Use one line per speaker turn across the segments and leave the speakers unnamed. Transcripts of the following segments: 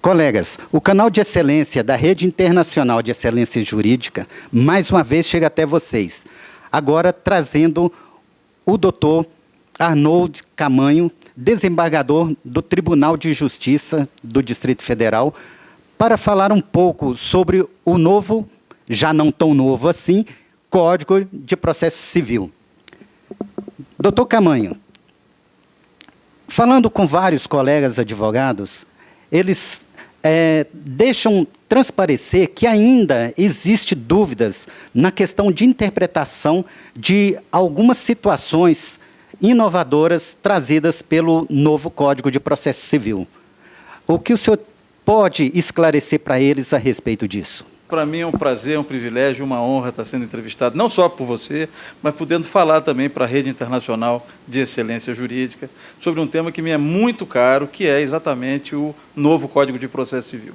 Colegas, o canal de excelência da Rede Internacional de Excelência Jurídica, mais uma vez chega até vocês, agora trazendo o doutor Arnold Camanho, desembargador do Tribunal de Justiça do Distrito Federal, para falar um pouco sobre o novo, já não tão novo assim, Código de Processo Civil. Doutor Camanho, falando com vários colegas advogados, eles deixam transparecer que ainda existe dúvidas na questão de interpretação de algumas situações inovadoras trazidas pelo novo Código de Processo Civil. O que o senhor pode esclarecer para eles a respeito disso?
Para mim é um prazer, um privilégio, uma honra estar sendo entrevistado, não só por você, mas podendo falar também para a Rede Internacional de Excelência Jurídica, sobre um tema que me é muito caro, que é exatamente o novo Código de Processo Civil.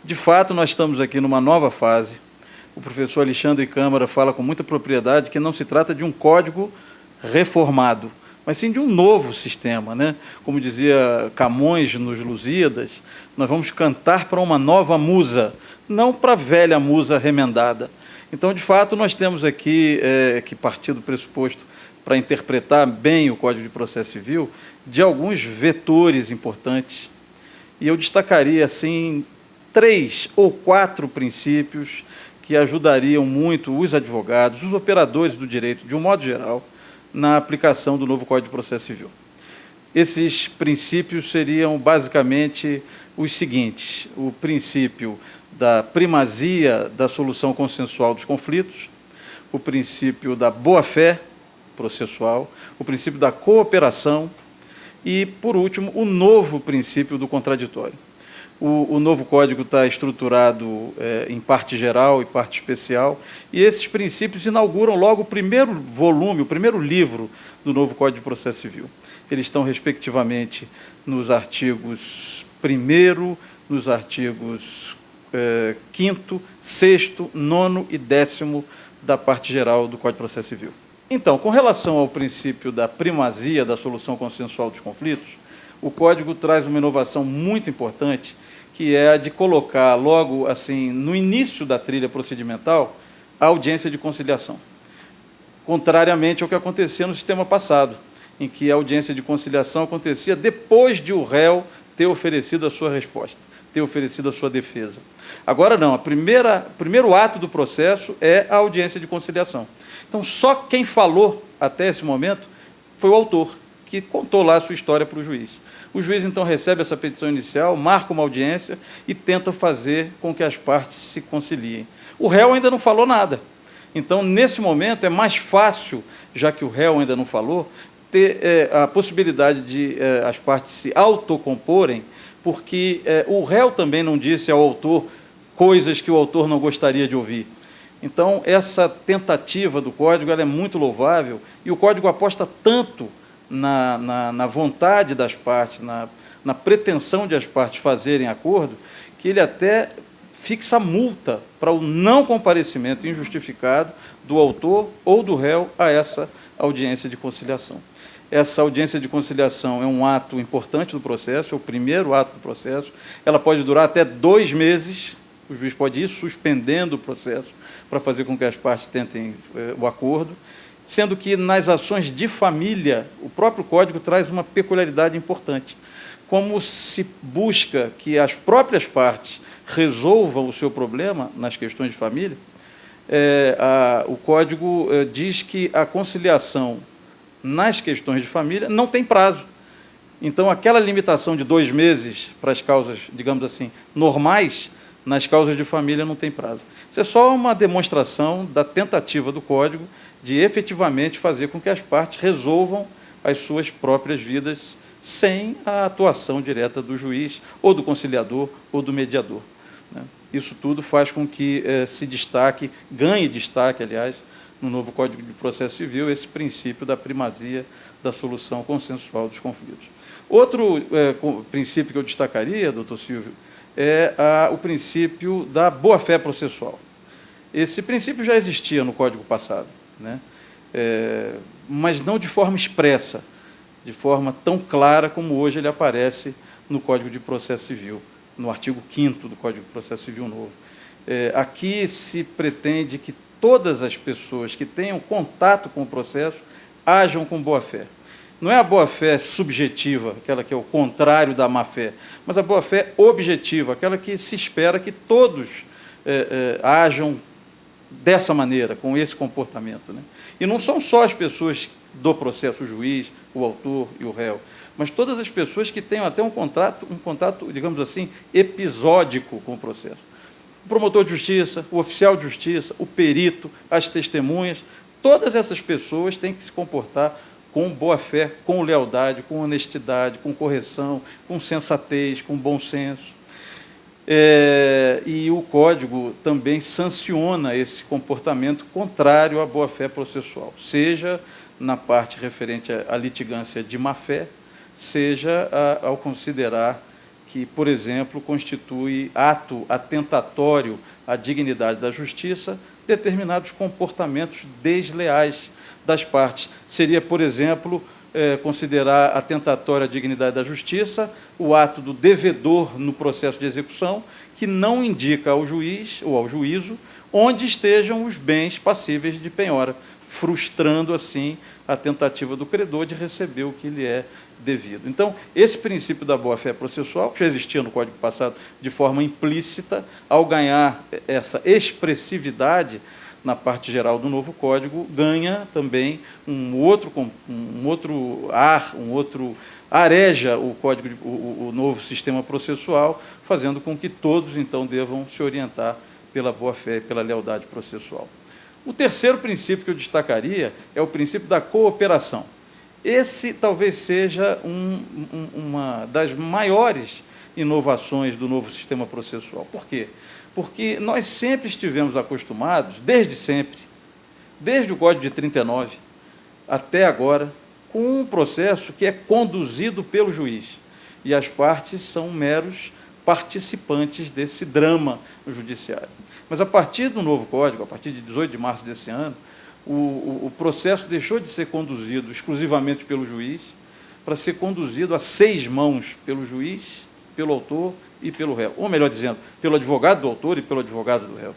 De fato, nós estamos aqui numa nova fase. O professor Alexandre Câmara fala com muita propriedade que não se trata de um código reformado, mas sim de um novo sistema, né? Como dizia Camões nos Lusíadas, nós vamos cantar para uma nova musa, não para a velha musa remendada. Então, de fato, nós temos aqui que partir do pressuposto para interpretar bem o Código de Processo Civil de alguns vetores importantes. E eu destacaria, assim, 3 ou 4 princípios que ajudariam muito os advogados, os operadores do direito, de um modo geral, na aplicação do novo Código de Processo Civil. Esses princípios seriam, basicamente, os seguintes: o princípio da primazia da solução consensual dos conflitos, o princípio da boa-fé processual, o princípio da cooperação e, por último, o novo princípio do contraditório. O novo código está estruturado em parte geral e parte especial, e esses princípios inauguram logo o primeiro volume, o primeiro livro do novo Código de Processo Civil. Eles estão, respectivamente, nos artigos 1º, nos artigos 5º, 6º, 9º e 10º da parte geral do Código de Processo Civil. Então, com relação ao princípio da primazia da solução consensual dos conflitos, o Código traz uma inovação muito importante, que é a de colocar logo, assim, no início da trilha procedimental, a audiência de conciliação. Contrariamente ao que acontecia no sistema passado, em que a audiência de conciliação acontecia depois de o réu ter oferecido a sua resposta, ter oferecido a sua defesa. Agora não, o primeiro ato do processo é a audiência de conciliação. Então, só quem falou até esse momento foi o autor, que contou lá a sua história para o juiz. O juiz, então, recebe essa petição inicial, marca uma audiência e tenta fazer com que as partes se conciliem. O réu ainda não falou nada. Então, nesse momento, é mais fácil, já que o réu ainda não falou, ter a possibilidade de as partes se autocomporem, porque o réu também não disse ao autor coisas que o autor não gostaria de ouvir. Então, essa tentativa do Código ela é muito louvável, e o Código aposta tanto na vontade das partes, na pretensão de as partes fazerem acordo, que ele até fixa multa para o não comparecimento injustificado do autor ou do réu a essa audiência de conciliação. Essa audiência de conciliação é um ato importante do processo, é o primeiro ato do processo, ela pode durar até 2 meses, o juiz pode ir suspendendo o processo para fazer com que as partes tentem o acordo, sendo que nas ações de família, o próprio Código traz uma peculiaridade importante. Como se busca que as próprias partes resolvam o seu problema nas questões de família, o Código diz que a conciliação nas questões de família não tem prazo. Então, aquela limitação de 2 meses para as causas, digamos assim, normais, nas causas de família não tem prazo. Isso é só uma demonstração da tentativa do Código de efetivamente fazer com que as partes resolvam as suas próprias vidas sem a atuação direta do juiz, ou do conciliador, ou do mediador. Isso tudo faz com que se destaque, ganhe destaque, aliás, no novo Código de Processo Civil, esse princípio da primazia da solução consensual dos conflitos. Outro princípio que eu destacaria, doutor Silvio, é o princípio da boa-fé processual. Esse princípio já existia no Código passado, né? Mas não de forma expressa, de forma tão clara como hoje ele aparece no Código de Processo Civil. no artigo 5º do Código de Processo Civil Novo. Aqui se pretende que todas as pessoas que tenham contato com o processo ajam com boa-fé. Não é a boa-fé subjetiva, aquela que é o contrário da má-fé, mas a boa-fé objetiva, aquela que se espera que todos ajam dessa maneira, com esse comportamento, né? E não são só as pessoas do processo, o juiz, o autor e o réu, mas todas as pessoas que tenham até um contato, digamos assim, episódico com o processo. O promotor de justiça, o oficial de justiça, o perito, as testemunhas, todas essas pessoas têm que se comportar com boa-fé, com lealdade, com honestidade, com correção, com sensatez, com bom senso. E o Código também sanciona esse comportamento contrário à boa-fé processual, seja na parte referente à litigância de má-fé, seja ao considerar que, por exemplo, constitui ato atentatório à dignidade da justiça determinados comportamentos desleais das partes. Seria, por exemplo, considerar atentatório à dignidade da justiça o ato do devedor no processo de execução que não indica ao juiz ou ao juízo onde estejam os bens passíveis de penhora, frustrando, assim, a tentativa do credor de receber o que lhe é devido. Então, esse princípio da boa-fé processual, que já existia no Código passado de forma implícita, ao ganhar essa expressividade na parte geral do novo Código, ganha também um outro ar, areja o Código, o novo sistema processual, fazendo com que todos, então, devam se orientar pela boa-fé e pela lealdade processual. O terceiro princípio que eu destacaria é o princípio da cooperação. Esse talvez seja uma das maiores inovações do novo sistema processual. Por quê? Porque nós sempre estivemos acostumados, desde sempre, desde o Código de 39 até agora, com um processo que é conduzido pelo juiz. E as partes são meros participantes desse drama no judiciário. Mas, a partir do novo Código, a partir de 18 de março desse ano, o processo deixou de ser conduzido exclusivamente pelo juiz para ser conduzido a 6 mãos, pelo juiz, pelo autor e pelo réu. Ou, melhor dizendo, pelo advogado do autor e pelo advogado do réu.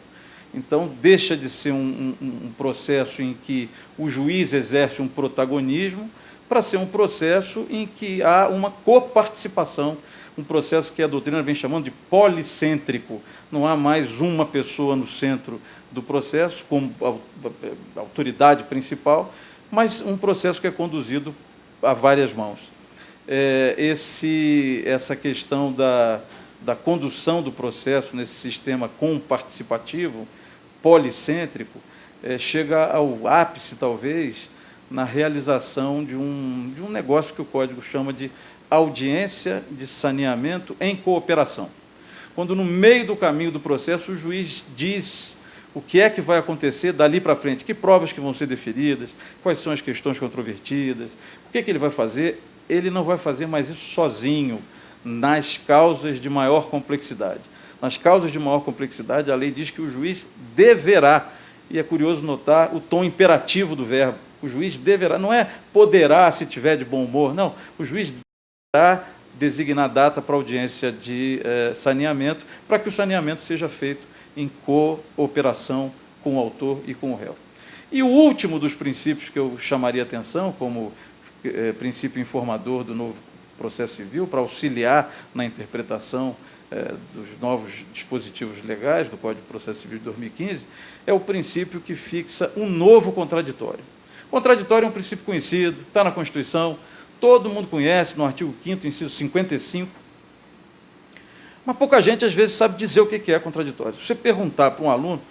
Então, deixa de ser um processo em que o juiz exerce um protagonismo para ser um processo em que há uma coparticipação, um processo que a doutrina vem chamando de policêntrico. Não há mais uma pessoa no centro do processo, como autoridade principal, mas um processo que é conduzido a várias mãos. Essa questão da condução do processo nesse sistema comparticipativo, policêntrico, chega ao ápice, talvez, na realização de um negócio que o Código chama de audiência de saneamento em cooperação. Quando, no meio do caminho do processo, o juiz diz o que é que vai acontecer dali para frente, que provas que vão ser deferidas, quais são as questões controvertidas, o que é que ele vai fazer. Ele não vai fazer mais isso sozinho, nas causas de maior complexidade. Nas causas de maior complexidade, a lei diz que o juiz deverá, e é curioso notar o tom imperativo do verbo, o juiz deverá, não é poderá se tiver de bom humor, não, o juiz deverá designar data para audiência de saneamento, para que o saneamento seja feito em cooperação com o autor e com o réu. E o último dos princípios que eu chamaria atenção, como princípio informador do novo processo civil, para auxiliar na interpretação dos novos dispositivos legais do Código de Processo Civil de 2015, é o princípio que fixa um novo contraditório. O contraditório é um princípio conhecido, está na Constituição, todo mundo conhece, no artigo 5º, inciso 55, mas pouca gente, às vezes, sabe dizer o que é contraditório. Se você perguntar para um aluno,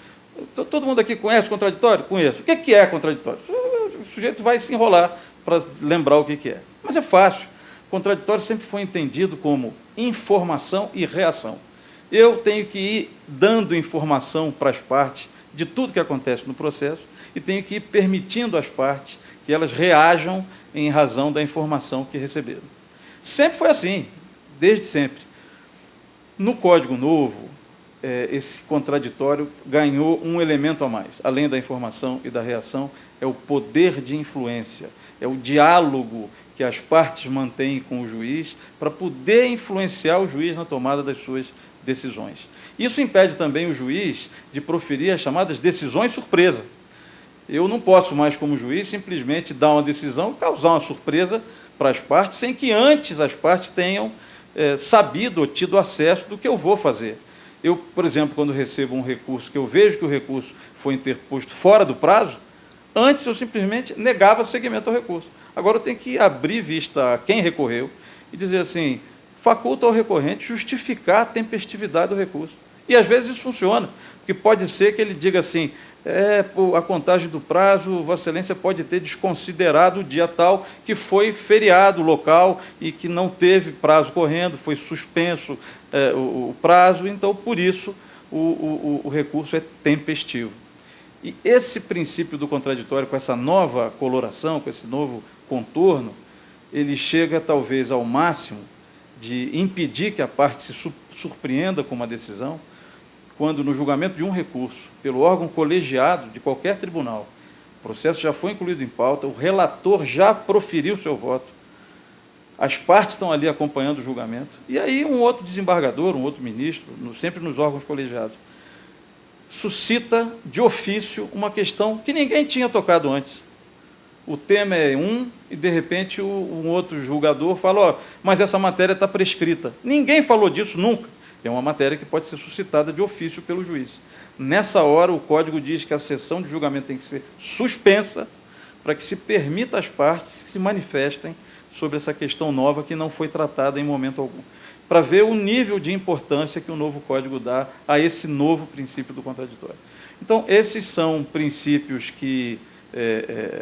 todo mundo aqui conhece contraditório? Conheço. O que é contraditório? O sujeito vai se enrolar para lembrar o que é. Mas é fácil. Contraditório sempre foi entendido como informação e reação. Eu tenho que ir dando informação para as partes de tudo que acontece no processo e tenho que ir permitindo às partes que elas reajam em razão da informação que receberam. Sempre foi assim, desde sempre. No Código Novo, esse contraditório ganhou um elemento a mais. Além da informação e da reação, é o poder de influência, é o diálogo que as partes mantêm com o juiz para poder influenciar o juiz na tomada das suas decisões. Isso impede também o juiz de proferir as chamadas decisões surpresa. Eu não posso mais, como juiz, simplesmente dar uma decisão, causar uma surpresa para as partes, sem que antes as partes tenham sabido ou tido acesso do que eu vou fazer. Eu, por exemplo, quando recebo um recurso, que eu vejo que o recurso foi interposto fora do prazo, antes eu simplesmente negava seguimento ao recurso. Agora eu tenho que abrir vista a quem recorreu e dizer assim, faculta ao recorrente justificar a tempestividade do recurso. E às vezes isso funciona, porque pode ser que ele diga assim, por a contagem do prazo, Vossa Excelência pode ter desconsiderado o dia tal que foi feriado local e que não teve prazo correndo, foi suspenso o prazo, então, por isso, o recurso é tempestivo. E esse princípio do contraditório, com essa nova coloração, com esse novo contorno, ele chega, talvez, ao máximo de impedir que a parte se surpreenda com uma decisão, quando, no julgamento de um recurso, pelo órgão colegiado de qualquer tribunal, o processo já foi incluído em pauta, o relator já proferiu seu voto, as partes estão ali acompanhando o julgamento, e aí um outro desembargador, um outro ministro, sempre nos órgãos colegiados, suscita de ofício uma questão que ninguém tinha tocado antes. O tema é um, e de repente um outro julgador fala, mas essa matéria está prescrita. Ninguém falou disso nunca. É uma matéria que pode ser suscitada de ofício pelo juiz. Nessa hora, o Código diz que a sessão de julgamento tem que ser suspensa para que se permita às partes que se manifestem sobre essa questão nova que não foi tratada em momento algum, para ver o nível de importância que o novo Código dá a esse novo princípio do contraditório. Então, esses são princípios que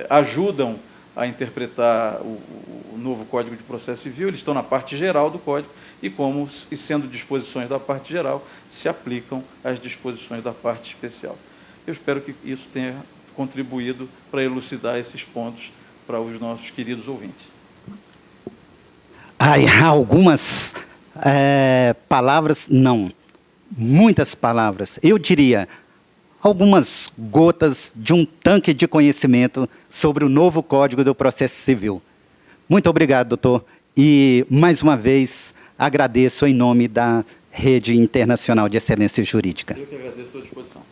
ajudam a interpretar o novo Código de Processo Civil, eles estão na parte geral do Código, e sendo disposições da parte geral, se aplicam às disposições da parte especial. Eu espero que isso tenha contribuído para elucidar esses pontos para os nossos queridos ouvintes.
Algumas palavras, não, muitas palavras, eu diria, algumas gotas de um tanque de conhecimento sobre o novo Código do Processo Civil. Muito obrigado, doutor, e, mais uma vez, agradeço em nome da Rede Internacional de Excelência Jurídica.
Eu que agradeço a sua disposição.